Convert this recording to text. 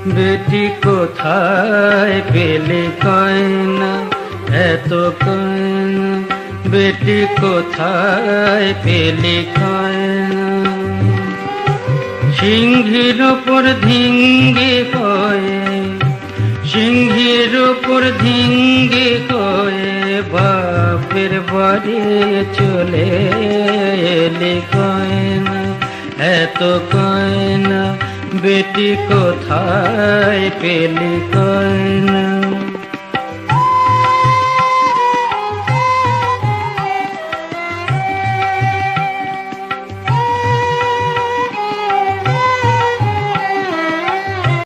বেটি কোথায় পেলে কয়না এত কয়না, বেটি কোথায় পেলে কয়না। সিংহের উপর ধিঙ্গে কয়ে, সিংহের উপর ধিঙ্গে কয়ে বাপের বাড়ি চলে এলে কয়না এত কয়না, বেটি কোথায় পেলি কয়না।